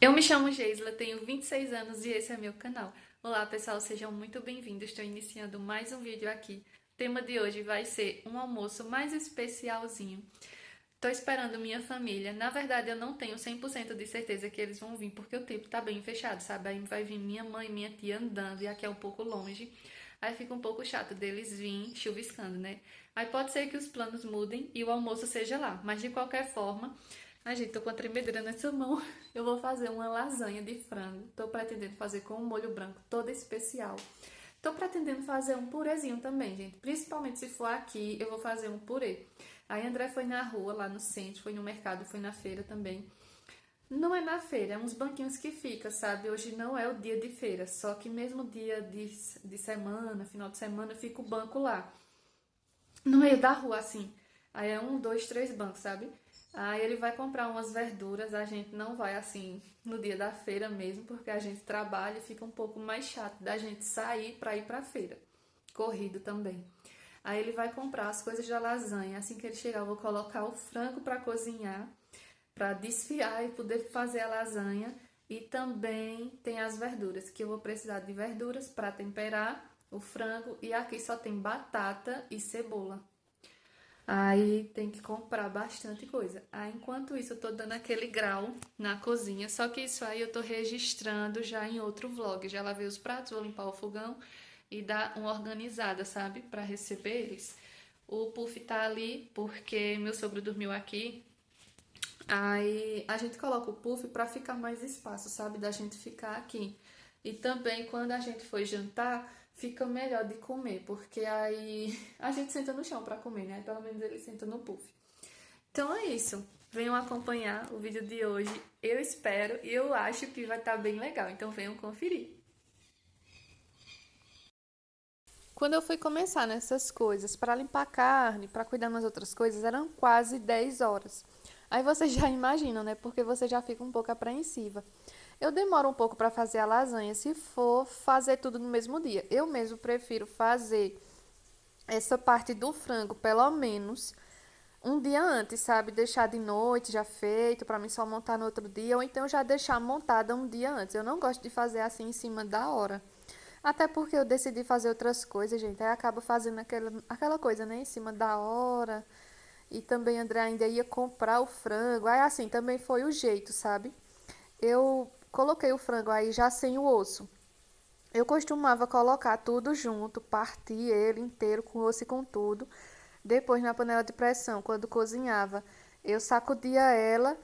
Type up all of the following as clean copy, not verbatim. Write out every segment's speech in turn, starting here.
Eu me chamo Geisla, tenho 26 anos e esse é meu canal. Olá pessoal, sejam muito bem-vindos. Estou iniciando mais um vídeo aqui. O tema de hoje vai ser um almoço mais especialzinho. Estou esperando minha família. Na verdade, eu não tenho 100% de certeza que eles vão vir, porque o tempo tá bem fechado, sabe? Aí vai vir minha mãe e minha tia andando, e aqui é um pouco longe. Aí fica um pouco chato deles virem chuviscando, né? Aí pode ser que os planos mudem e o almoço seja lá. Mas de qualquer forma, ai gente, tô com a tremedeira nessa mão. Eu vou fazer uma lasanha de frango. Tô pretendendo fazer com um molho branco todo especial. Tô pretendendo fazer um purezinho também, gente. Principalmente se for aqui, eu vou fazer um purê. Aí André foi na rua, lá no centro, foi no mercado, foi na feira também. Não é na feira, é uns banquinhos que fica, sabe? Hoje não é o dia de feira, só que mesmo dia de semana, final de semana, fica o banco lá, no meio da rua, assim. Aí é um, dois, três bancos, sabe? Aí ele vai comprar umas verduras, a gente não vai assim no dia da feira mesmo, porque a gente trabalha e fica um pouco mais chato da gente sair pra ir pra feira. Corrido também. Aí ele vai comprar as coisas da lasanha. Assim que ele chegar, eu vou colocar o frango pra cozinhar, pra desfiar e poder fazer a lasanha. E também tem as verduras, que eu vou precisar de verduras pra temperar o frango. E aqui só tem batata e cebola. Aí tem que comprar bastante coisa. Aí enquanto isso eu tô dando aquele grau na cozinha, só que isso aí eu tô registrando já em outro vlog. Já lavei os pratos, vou limpar o fogão e dar uma organizada, sabe, para receber eles. O puff tá ali porque meu sogro dormiu aqui. Aí a gente coloca o puff para ficar mais espaço, sabe, da gente ficar aqui. E também quando a gente for jantar, fica melhor de comer, porque aí a gente senta no chão para comer, né? Pelo menos ele senta no puff. Então é isso. Venham acompanhar o vídeo de hoje. Eu espero e eu acho que vai estar bem legal. Então venham conferir. Quando eu fui começar nessas coisas, para limpar a carne, para cuidar das outras coisas, eram quase 10 horas. Aí vocês já imaginam, né? Porque você já fica um pouco apreensiva. Eu demoro um pouco para fazer a lasanha, se for fazer tudo no mesmo dia. Eu mesmo prefiro fazer essa parte do frango, pelo menos um dia antes, sabe? Deixar de noite já feito, para mim só montar no outro dia, ou então já deixar montada um dia antes. Eu não gosto de fazer assim em cima da hora. Até porque eu decidi fazer outras coisas, gente. Aí acaba fazendo aquela coisa, né? Em cima da hora. E também André ainda ia comprar o frango. Aí assim, também foi o jeito, sabe? Eu coloquei o frango aí já sem o osso. Eu costumava colocar tudo junto, partir ele inteiro com osso e com tudo. Depois na panela de pressão, quando cozinhava, eu sacudia ela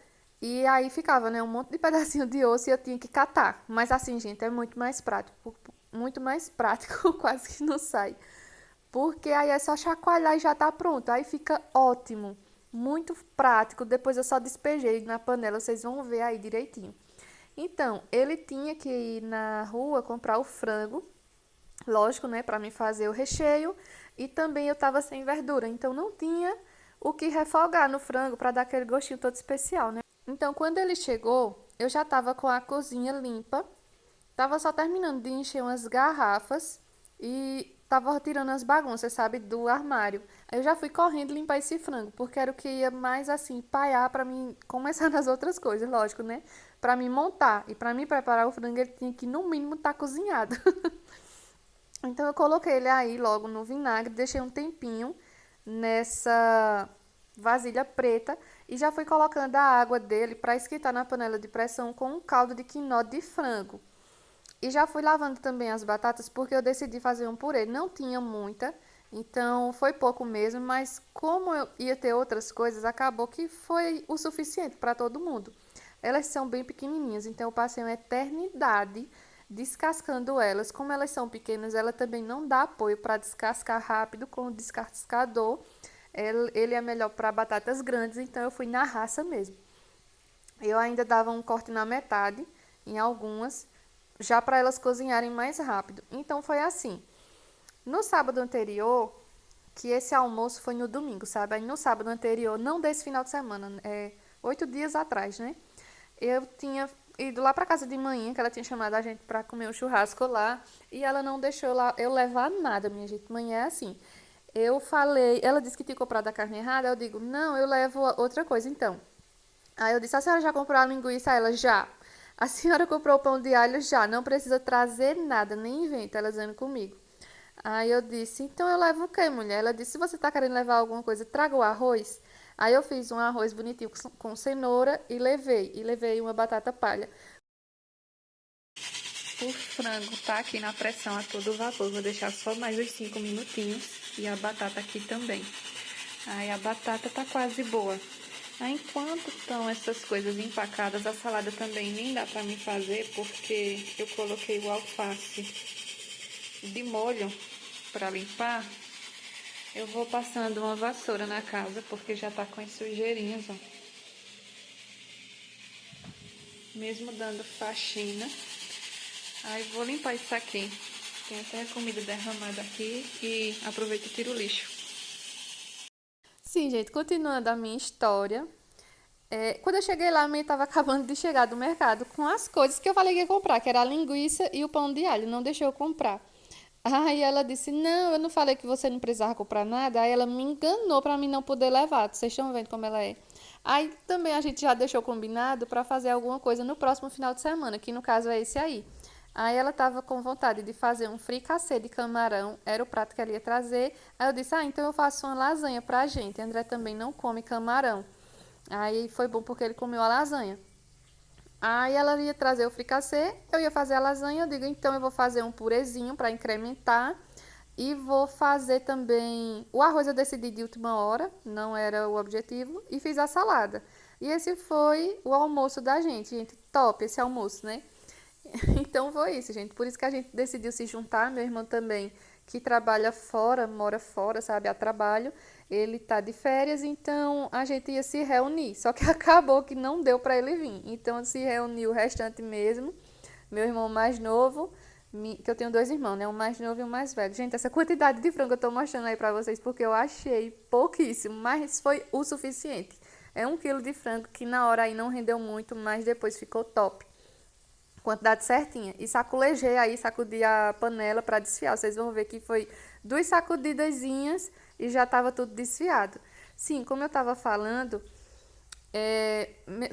e aí ficava, né, um monte de pedacinho de osso e eu tinha que catar. Mas assim, gente, é muito mais prático, quase que não sai. Porque aí é só chacoalhar e já tá pronto. Aí fica ótimo, muito prático. Depois eu só despejei na panela, vocês vão ver aí direitinho. Então, ele tinha que ir na rua comprar o frango, lógico, né, para mim fazer o recheio, e também eu tava sem verdura, então não tinha o que refogar no frango para dar aquele gostinho todo especial, né? Então, quando ele chegou, eu já tava com a cozinha limpa, tava só terminando de encher umas garrafas e tava tirando as bagunças, sabe, do armário. Aí eu já fui correndo limpar esse frango, porque era o que ia mais assim paiar para mim começar nas outras coisas, lógico, né? Para mim montar e para mim preparar o frango, ele tinha que no mínimo estar cozinhado. Então eu coloquei ele aí logo no vinagre, deixei um tempinho nessa vasilha preta e já fui colocando a água dele para esquentar na panela de pressão com um caldo de quinó de frango. E já fui lavando também as batatas porque eu decidi fazer um purê. Não tinha muita, então foi pouco mesmo, mas como eu ia ter outras coisas, acabou que foi o suficiente para todo mundo. Elas são bem pequenininhas, então eu passei uma eternidade descascando elas. Como elas são pequenas, ela também não dá apoio para descascar rápido com o descascador. Ele é melhor para batatas grandes, então eu fui na raça mesmo. Eu ainda dava um corte na metade em algumas, já para elas cozinharem mais rápido. Então foi assim. No sábado anterior, que esse almoço foi no domingo, sabe? Aí no sábado anterior, não desse final de semana, 8 dias atrás, né? Eu tinha ido lá para casa de manhã, que ela tinha chamado a gente para comer um churrasco lá, e ela não deixou lá eu levar nada, minha gente. Manhã é assim. Eu falei, ela disse que tinha comprado a carne errada, eu digo, não, eu levo outra coisa então. Aí eu disse, a senhora já comprou a linguiça? Ela, já. A senhora comprou o pão de alho já, não precisa trazer nada, nem inventa, ela dizendo comigo. Aí eu disse, então eu levo o quê, mulher? Ela disse, se você tá querendo levar alguma coisa, traga o arroz. Aí eu fiz um arroz bonitinho com cenoura e levei. E levei uma batata palha. O frango tá aqui na pressão a todo vapor. Vou deixar só mais uns 5 minutinhos. E a batata aqui também. Aí a batata tá quase boa. Aí enquanto estão essas coisas empacadas, a salada também nem dá pra me fazer, porque eu coloquei o alface de molho pra limpar. Eu vou passando uma vassoura na casa, porque já tá com as sujeirinhas, ó. Mesmo dando faxina. Aí vou limpar isso aqui. Tem até comida derramada aqui e aproveito e tiro o lixo. Sim, gente, continuando a minha história. Quando eu cheguei lá, a mãe estava acabando de chegar do mercado com as coisas que eu falei que ia comprar, que era a linguiça e o pão de alho. Não deixou eu comprar. Aí ela disse: Não, eu não falei que você não precisava comprar nada. Aí ela me enganou para mim não poder levar. Vocês estão vendo como ela é. Aí também a gente já deixou combinado para fazer alguma coisa no próximo final de semana, que no caso é esse aí. Aí ela estava com vontade de fazer um fricassê de camarão, era o prato que ela ia trazer. Aí eu disse: Ah, então eu faço uma lasanha pra gente. André também não come camarão. Aí foi bom porque ele comeu a lasanha. Aí ela ia trazer o fricassê, eu ia fazer a lasanha, eu digo, então eu vou fazer um purezinho para incrementar e vou fazer também o arroz eu decidi de última hora, não era o objetivo, e fiz a salada. E esse foi o almoço da gente, top esse almoço, né? Então foi isso, gente. Por isso que a gente decidiu se juntar. Meu irmão também, que trabalha fora, mora fora, sabe, a trabalho. Ele tá de férias, então a gente ia se reunir. Só que acabou que não deu para ele vir. Então se reuniu o restante mesmo. Meu irmão mais novo, que eu tenho dois irmãos, né? Um mais novo e um mais velho. Gente, essa quantidade de frango eu tô mostrando aí pra vocês porque eu achei pouquíssimo, mas foi o suficiente. É 1 quilo de frango que na hora aí não rendeu muito, mas depois ficou top. Quantidade certinha. E sacolejei aí, sacudi a panela para desfiar. Vocês vão ver que foi 2 sacudidazinhas e já estava tudo desfiado. Sim, como eu estava falando,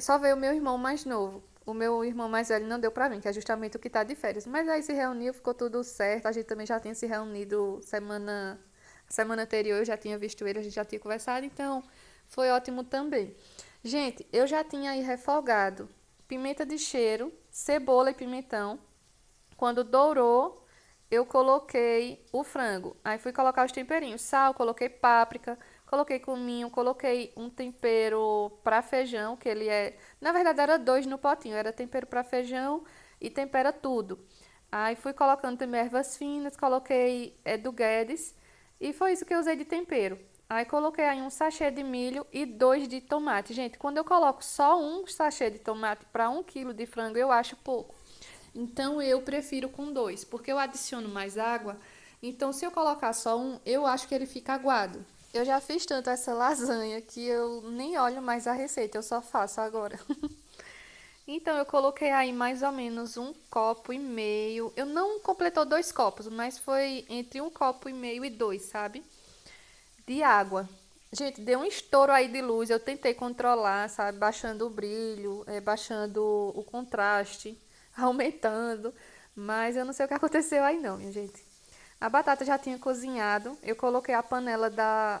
só veio o meu irmão mais novo. O meu irmão mais velho não deu para mim, que é justamente o que está de férias. Mas aí se reuniu, ficou tudo certo. A gente também já tinha se reunido semana anterior, eu já tinha visto ele, a gente já tinha conversado, então foi ótimo também. Gente, eu já tinha aí refogado pimenta de cheiro, cebola e pimentão. Quando dourou, eu coloquei o frango. Aí fui colocar os temperinhos, sal, coloquei páprica, coloquei cominho, coloquei um tempero para feijão, que ele é, na verdade era dois no potinho, era tempero para feijão e tempera tudo. Aí fui colocando também ervas finas, coloquei do Guedes e foi isso que eu usei de tempero. Aí coloquei aí um sachê de milho e 2 de tomate. Gente, quando eu coloco só um sachê de tomate para 1 quilo de frango, eu acho pouco. Então eu prefiro com dois, porque eu adiciono mais água. Então se eu colocar só um, eu acho que ele fica aguado. Eu já fiz tanto essa lasanha que eu nem olho mais a receita, eu só faço agora. Então eu coloquei aí mais ou menos 1,5 copo. Eu não completou 2 copos, mas foi entre 1,5 copo e dois, sabe? De água. Gente, deu um estouro aí de luz. Eu tentei controlar, sabe? Baixando o brilho, baixando o contraste, aumentando. Mas eu não sei o que aconteceu aí não, minha gente. A batata já tinha cozinhado. Eu coloquei a panela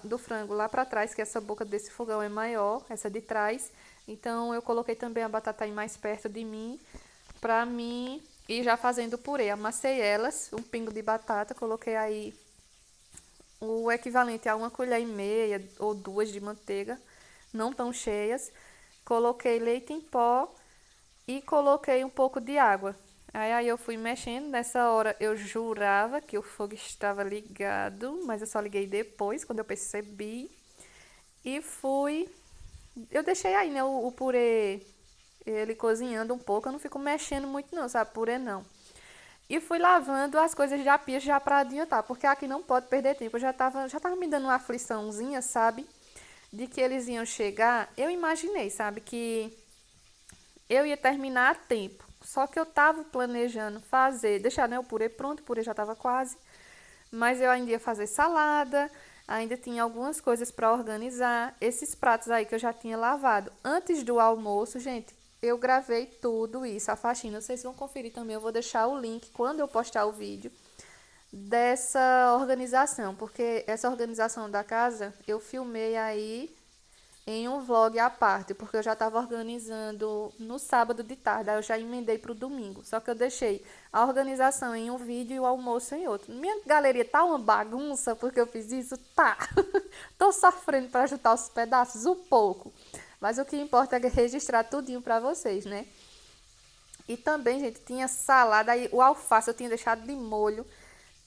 do frango lá pra trás, que essa boca desse fogão é maior, essa de trás. Então eu coloquei também a batata aí mais perto de mim, pra mim ir já fazendo o purê. Amassei elas, um pingo de batata, coloquei aí o equivalente a 1,5 colher ou 2 de manteiga, não tão cheias. Coloquei leite em pó e coloquei um pouco de água. Aí eu fui mexendo, nessa hora eu jurava que o fogo estava ligado, mas eu só liguei depois, quando eu percebi. E fui. Eu deixei aí, né, o purê, ele cozinhando um pouco, eu não fico mexendo muito não, sabe, purê não. E fui lavando as coisas já pia já para adiantar, porque aqui não pode perder tempo. Eu já tava me dando uma afliçãozinha, sabe? De que eles iam chegar. Eu imaginei, sabe, que eu ia terminar a tempo. Só que eu tava planejando fazer, deixar, né, o purê pronto, o purê já tava quase. Mas eu ainda ia fazer salada, ainda tinha algumas coisas para organizar. Esses pratos aí que eu já tinha lavado antes do almoço, gente, eu gravei tudo isso, a faxina. Vocês vão conferir também, eu vou deixar o link quando eu postar o vídeo dessa organização, porque essa organização da casa eu filmei aí em um vlog à parte, porque eu já estava organizando no sábado de tarde, aí eu já emendei para o domingo. Só que eu deixei a organização em um vídeo e o almoço em outro. Minha galeria tá uma bagunça porque eu fiz isso? Tá. Tô sofrendo para juntar os pedaços um pouco. Mas o que importa é registrar tudinho para vocês, né? E também, gente, tinha salada, aí o alface eu tinha deixado de molho.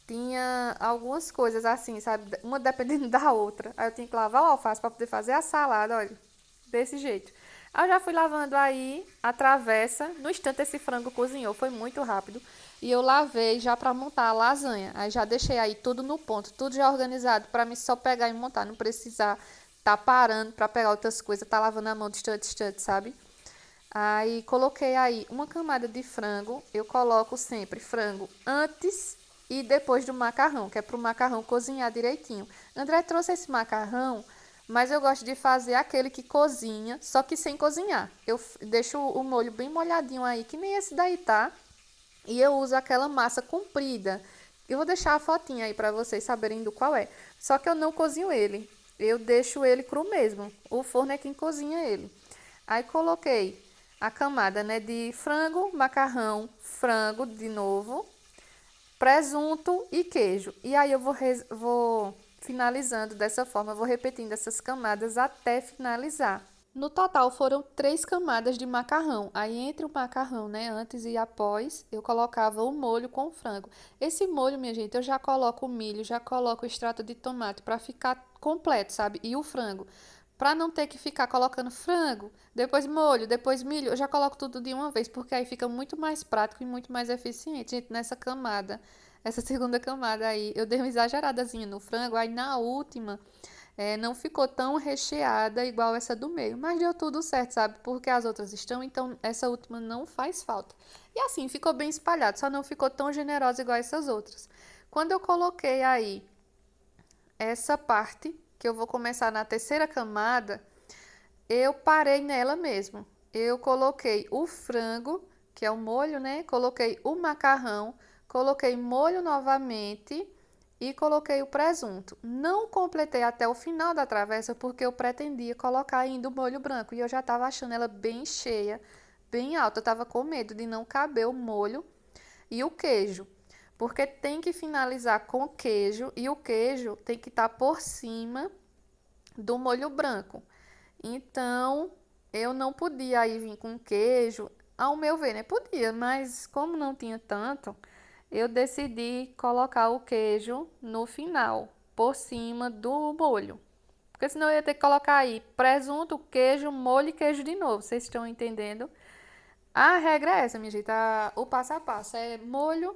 Tinha algumas coisas assim, sabe? Uma dependendo da outra. Aí eu tinha que lavar o alface para poder fazer a salada, olha. Desse jeito. Aí eu já fui lavando aí a travessa. No instante esse frango cozinhou, foi muito rápido. E eu lavei já para montar a lasanha. Aí já deixei aí tudo no ponto, tudo já organizado para mim só pegar e montar, não precisar tá parando para pegar outras coisas, tá lavando a mão distante, sabe? Aí coloquei aí uma camada de frango. Eu coloco sempre frango antes e depois do macarrão, que é para o macarrão cozinhar direitinho. André trouxe esse macarrão, mas eu gosto de fazer aquele que cozinha, só que sem cozinhar. Eu deixo o molho bem molhadinho aí, que nem esse daí, tá? E eu uso aquela massa comprida. Eu vou deixar a fotinha aí para vocês saberem do qual é. Só que eu não cozinho ele. Eu deixo ele cru mesmo. O forno é quem cozinha ele. Aí coloquei a camada, né, de frango, macarrão, frango de novo, presunto e queijo. E aí eu vou finalizando dessa forma, eu vou repetindo essas camadas até finalizar. No total foram 3 camadas de macarrão. Aí entre o macarrão, né, antes e após, eu colocava o molho com o frango. Esse molho, minha gente, eu já coloco o milho, já coloco o extrato de tomate para ficar completo, sabe? E o frango. Para não ter que ficar colocando frango, depois molho, depois milho, eu já coloco tudo de uma vez, porque aí fica muito mais prático e muito mais eficiente, gente, nessa camada. Essa segunda camada aí, eu dei uma exageradazinha no frango, aí na última não ficou tão recheada igual essa do meio, mas deu tudo certo, sabe? Porque as outras estão, então essa última não faz falta. E assim, ficou bem espalhado, só não ficou tão generosa igual essas outras. Quando eu coloquei aí essa parte, que eu vou começar na terceira camada, eu parei nela mesmo. Eu coloquei o frango, que é o molho, né? Coloquei o macarrão, coloquei molho novamente e coloquei o presunto. Não completei até o final da travessa porque eu pretendia colocar ainda o molho branco e eu já estava achando ela bem cheia, bem alta. Eu estava com medo de não caber o molho e o queijo, porque tem que finalizar com queijo e o queijo tem que estar por cima do molho branco. Então, eu não podia aí vir com queijo, ao meu ver, né? Podia, mas como não tinha tanto, eu decidi colocar o queijo no final, por cima do molho. Porque senão eu ia ter que colocar aí presunto, queijo, molho e queijo de novo. Vocês estão entendendo? A regra é essa, minha gente. O passo a passo é molho,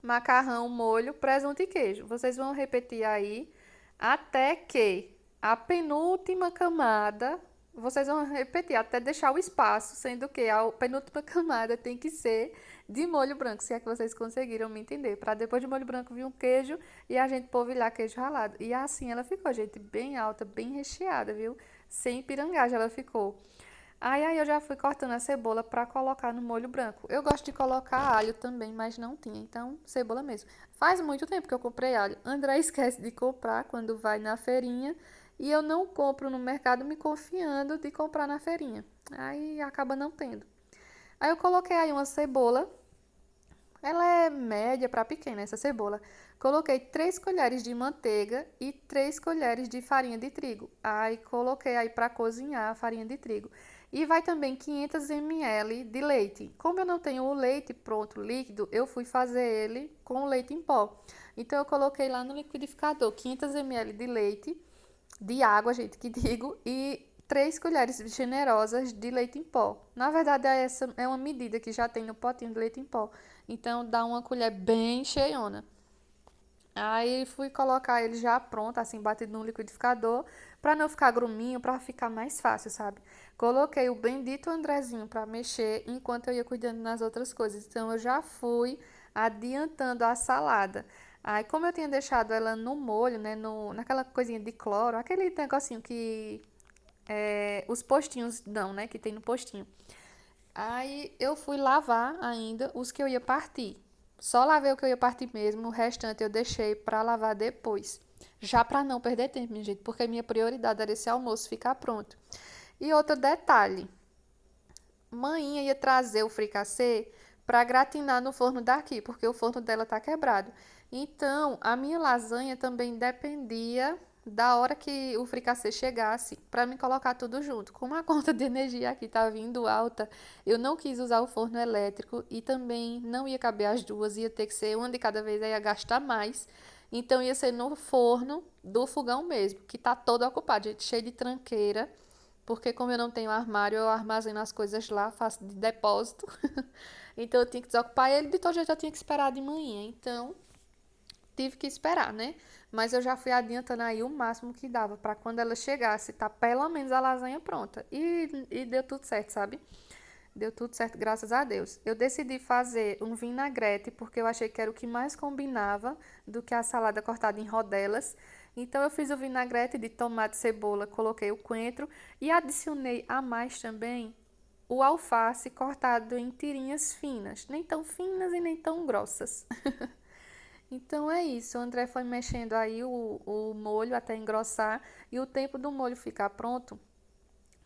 macarrão, molho, presunto e queijo. Vocês vão repetir aí até que a penúltima camada, vocês vão repetir até deixar o espaço, sendo que a penúltima camada tem que ser de molho branco, se é que vocês conseguiram me entender. Para depois de molho branco vir um queijo e a gente polvilhar queijo ralado. E assim ela ficou, gente, bem alta, bem recheada, viu? Sem pirangagem ela ficou. Aí eu já fui cortando a cebola para colocar no molho branco. Eu gosto de colocar alho também, mas não tinha, então cebola mesmo. Faz muito tempo que eu comprei alho. André esquece de comprar quando vai na feirinha e eu não compro no mercado me confiando de comprar na feirinha. Aí acaba não tendo. Aí eu coloquei aí uma cebola. Ela é média para pequena essa cebola. Coloquei 3 colheres de manteiga e 3 colheres de farinha de trigo. Aí coloquei aí para cozinhar a farinha de trigo. E vai também 500 ml de leite. Como eu não tenho o leite pronto, líquido, eu fui fazer ele com leite em pó. Então eu coloquei lá no liquidificador 500 ml de leite, de água, gente, que digo, e 3 colheres generosas de leite em pó. Na verdade, essa é uma medida que já tem no potinho de leite em pó. Então dá uma colher bem cheiona. Aí fui colocar ele já pronto, assim, batido no liquidificador, para não ficar gruminho, para ficar mais fácil, sabe? Coloquei o bendito Andrezinho para mexer enquanto eu ia cuidando das outras coisas. Então eu já fui adiantando a salada. Aí como eu tinha deixado ela no molho, né, naquela coisinha de cloro, aquele negocinho que os postinhos dão, né, que tem no postinho. Aí eu fui lavar ainda os que eu ia partir. Só lavei o que eu ia partir mesmo, o restante eu deixei para lavar depois. Já para não perder tempo, minha gente, porque minha prioridade era esse almoço ficar pronto. E outro detalhe, mãinha ia trazer o fricassê para gratinar no forno daqui, porque o forno dela tá quebrado. Então, a minha lasanha também dependia da hora que o fricassê chegasse para me colocar tudo junto. Como a conta de energia aqui tá vindo alta, eu não quis usar o forno elétrico e também não ia caber as duas, ia ter que ser uma de cada vez, aí ia gastar mais. Então ia ser no forno do fogão mesmo, que tá todo ocupado, gente, cheio de tranqueira. Porque como eu não tenho armário, eu armazeno as coisas lá, faço de depósito. Então eu tinha que desocupar ele, de todo jeito eu tinha que esperar de manhã. Então tive que esperar, né? Mas eu já fui adiantando aí o máximo que dava para quando ela chegasse, tá pelo menos a lasanha pronta. E deu tudo certo, sabe? Deu tudo certo, graças a Deus. Eu decidi fazer um vinagrete porque eu achei que era o que mais combinava do que a salada cortada em rodelas. Então eu fiz o vinagrete de tomate, cebola, coloquei o coentro e adicionei a mais também o alface cortado em tirinhas finas, nem tão finas e nem tão grossas. Então é isso, o André foi mexendo aí o molho até engrossar e o tempo do molho ficar pronto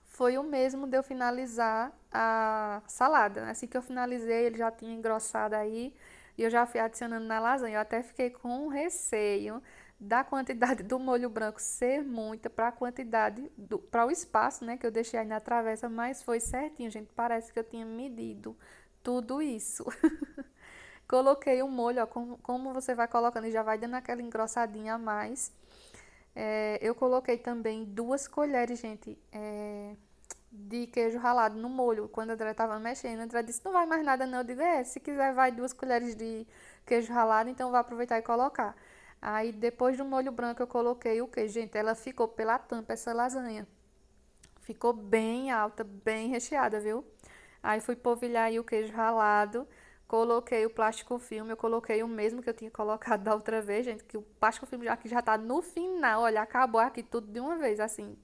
foi o mesmo de eu finalizar a salada. Assim que eu finalizei, ele já tinha engrossado aí e eu já fui adicionando na lasanha. Eu até fiquei com um receio da quantidade do molho branco ser muita para a quantidade para o espaço, né, que eu deixei aí na travessa, mas foi certinho, gente. Parece que eu tinha medido tudo isso. Coloquei o molho, ó, como você vai colocando e já vai dando aquela engrossadinha a mais. Eu coloquei também 2 colheres, gente, de queijo ralado no molho. Quando a André estava mexendo, a André disse, não vai mais nada não. Eu digo, se quiser vai 2 colheres de queijo ralado, então vai aproveitar e colocar. Aí depois do molho branco eu coloquei o queijo. Gente, ela ficou pela tampa essa lasanha. Ficou bem alta, bem recheada, viu? Aí fui polvilhar aí o queijo ralado, coloquei o plástico filme, eu coloquei o mesmo que eu tinha colocado da outra vez, gente, que o plástico filme aqui já tá no final, olha, acabou aqui tudo de uma vez, assim.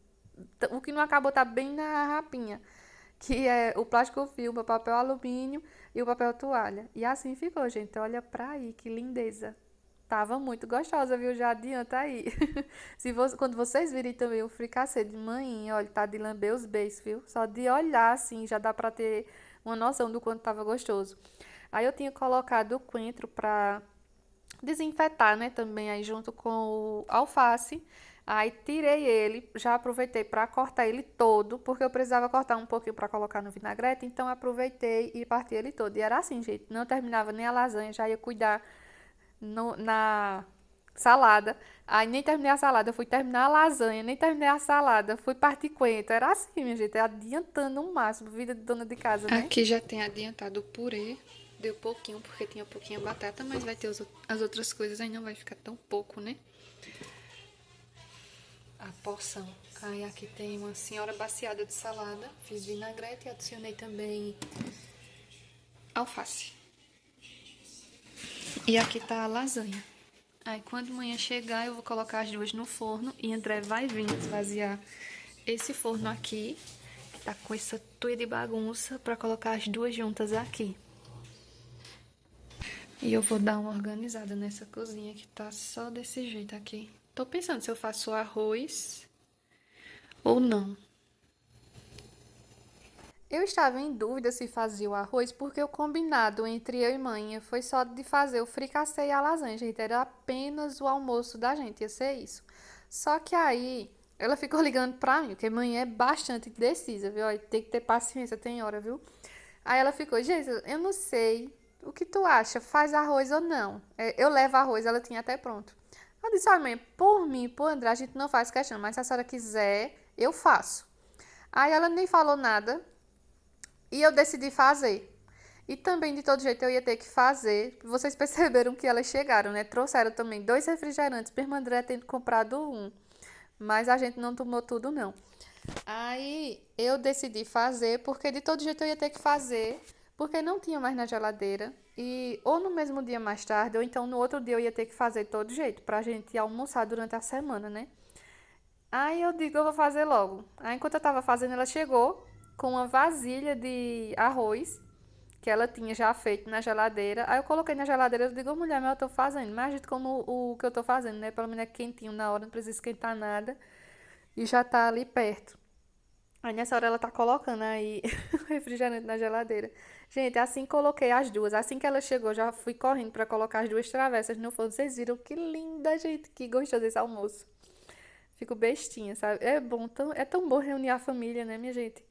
O que não acabou tá bem na rapinha, que é o plástico filme, o papel alumínio e o papel toalha. E assim ficou, gente, olha pra aí, que lindeza. Tava muito gostosa, viu? Já adianta aí. Quando vocês virem também o fricassê de manhã, olha, tá de lamber os beijos, viu? Só de olhar assim já dá pra ter uma noção do quanto tava gostoso. Aí eu tinha colocado o coentro pra desinfetar, né? Também aí junto com o alface. Aí tirei ele, já aproveitei para cortar ele todo, porque eu precisava cortar um pouquinho para colocar no vinagrete, então aproveitei e parti ele todo. E era assim, gente, não terminava nem a lasanha, já ia cuidar na salada. Aí nem terminei a salada, fui terminar a lasanha, nem terminei a salada, fui partir coentro. Era assim, minha gente, adiantando o máximo, vida de dona de casa, né? Aqui já tem adiantado o purê. Deu pouquinho porque tinha pouquinha batata, mas vai ter as outras coisas, aí não vai ficar tão pouco, né? A porção. Aí aqui tem uma senhora baciada de salada. Fiz vinagrete e adicionei também alface. E aqui tá a lasanha. Aí quando amanhã chegar, eu vou colocar as duas no forno e André vai vir esvaziar esse forno aqui, que tá com essa tuia de bagunça, pra colocar as duas juntas aqui. E eu vou dar uma organizada nessa cozinha que tá só desse jeito aqui. Tô pensando se eu faço arroz ou não. Eu estava em dúvida se fazia o arroz, porque o combinado entre eu e mãe foi só de fazer o fricassê e a lasanha, gente. Era apenas o almoço da gente, ia ser isso. Só que aí ela ficou ligando pra mim, porque mãe é bastante indecisa, viu? Olha, tem que ter paciência, tem hora, viu? Aí ela ficou, Jesus, eu não sei. O que tu acha? Faz arroz ou não? Eu levo arroz, ela tinha até pronto. Eu disse, olha, mãe, por mim, por André, a gente não faz questão, mas se a senhora quiser, eu faço. Aí ela nem falou nada, e eu decidi fazer. E também, de todo jeito, eu ia ter que fazer. Vocês perceberam que elas chegaram, né? Trouxeram também 2 refrigerantes, mesmo André tendo comprado um. Mas a gente não tomou tudo, não. Aí eu decidi fazer, porque de todo jeito eu ia ter que fazer, porque não tinha mais na geladeira. E ou no mesmo dia mais tarde, ou então no outro dia eu ia ter que fazer de todo jeito, pra gente almoçar durante a semana, né? Aí eu digo, eu vou fazer logo. Aí enquanto eu tava fazendo, ela chegou. com uma vasilha de arroz que ela tinha já feito na geladeira. Aí eu coloquei na geladeira, eu digo, "Ô, mulher, mas eu tô fazendo. Mas como o que eu tô fazendo, né? Pelo menos é quentinho na hora, não precisa esquentar nada. E já tá ali perto. Aí nessa hora ela tá colocando aí o refrigerante na geladeira. Gente, assim coloquei as duas. Assim que ela chegou, já fui correndo pra colocar as duas travessas no forno. Vocês viram que linda, gente, que gostoso esse almoço. Fico bestinha, sabe? É bom, é tão bom reunir a família, né, minha gente?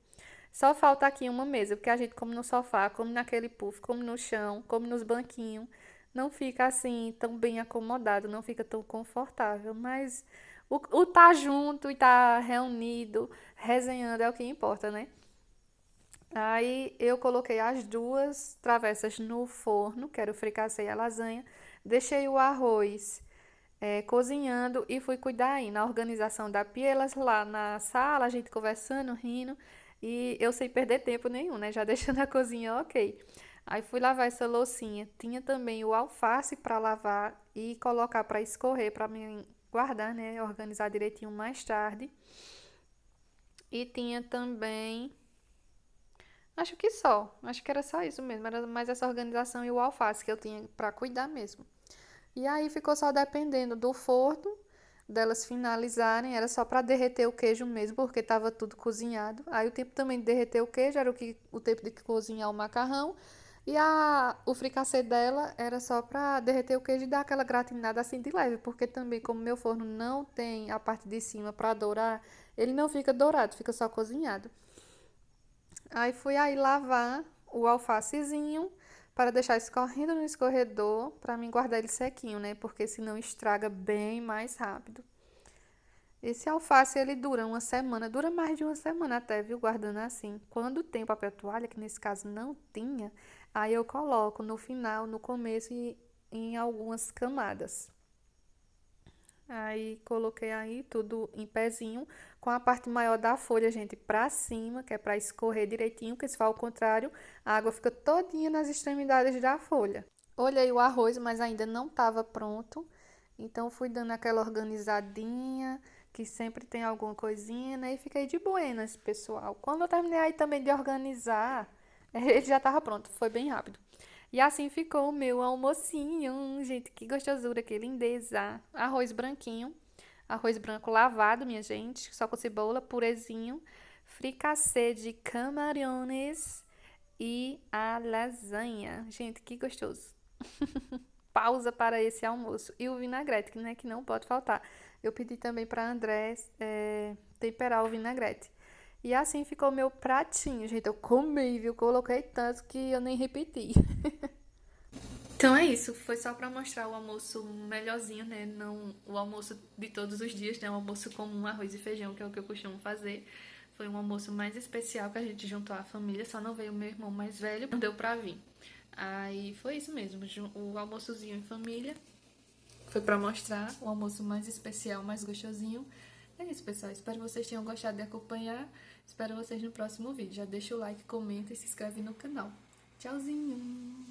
Só falta aqui uma mesa, porque a gente come no sofá, come naquele puff, come no chão, come nos banquinhos. Não fica assim tão bem acomodado, não fica tão confortável. Mas o tá junto e tá reunido, resenhando é o que importa, né? Aí eu coloquei as duas travessas no forno, que era o fricassê e a lasanha. Deixei o arroz cozinhando e fui cuidar aí na organização da pia, elas lá na sala, a gente conversando, rindo, e eu sem perder tempo nenhum, né? Já deixando a cozinha ok. Aí fui lavar essa loucinha. Tinha também o alface para lavar e colocar para escorrer, para me guardar, né? Organizar direitinho mais tarde. E tinha também. Acho que só. Acho que era só isso mesmo. Era mais essa organização e o alface que eu tinha para cuidar mesmo. E aí ficou só dependendo do forno, delas finalizarem, era só para derreter o queijo mesmo, porque estava tudo cozinhado. Aí o tempo também de derreter o queijo era o tempo de cozinhar o macarrão. E o fricassê dela era só para derreter o queijo e dar aquela gratinada assim de leve, porque também como meu forno não tem a parte de cima para dourar, ele não fica dourado, fica só cozinhado. Aí fui aí lavar o alfacezinho para deixar escorrendo no escorredor para mim guardar ele sequinho, né? Porque senão estraga bem mais rápido. Esse alface ele dura uma semana, dura mais de uma semana até, viu? Guardando assim. Quando tem papel toalha, que nesse caso não tinha, aí eu coloco no final, no começo e em algumas camadas. Aí coloquei aí tudo em pezinho, com a parte maior da folha, gente, pra cima, que é pra escorrer direitinho, porque se for ao contrário, a água fica todinha nas extremidades da folha. Olhei o arroz, mas ainda não estava pronto, então fui dando aquela organizadinha, que sempre tem alguma coisinha, né? E fiquei de buenas, pessoal. Quando eu terminei aí também de organizar, ele já estava pronto, foi bem rápido. E assim ficou o meu almocinho. Gente, que gostosura, que lindeza. Arroz branquinho, arroz branco lavado, minha gente, só com cebola, purezinho, fricassê de camarões e a lasanha. Gente, que gostoso. Pausa para esse almoço. E o vinagrete, né, que não pode faltar. Eu pedi também para André temperar o vinagrete. E assim ficou meu pratinho, gente. Eu comi, viu? Coloquei tanto que eu nem repeti. Então é isso, foi só pra mostrar o almoço melhorzinho, né? Não o almoço de todos os dias, né? O almoço com um arroz e feijão, que é o que eu costumo fazer. Foi um almoço mais especial que a gente juntou a família, só não veio o meu irmão mais velho, não deu pra vir. Aí foi isso mesmo, o almoçozinho em família. Foi pra mostrar o almoço mais especial, mais gostosinho. É isso, pessoal. Espero que vocês tenham gostado de acompanhar. Espero vocês no próximo vídeo. Já deixa o like, comenta e se inscreve no canal. Tchauzinho!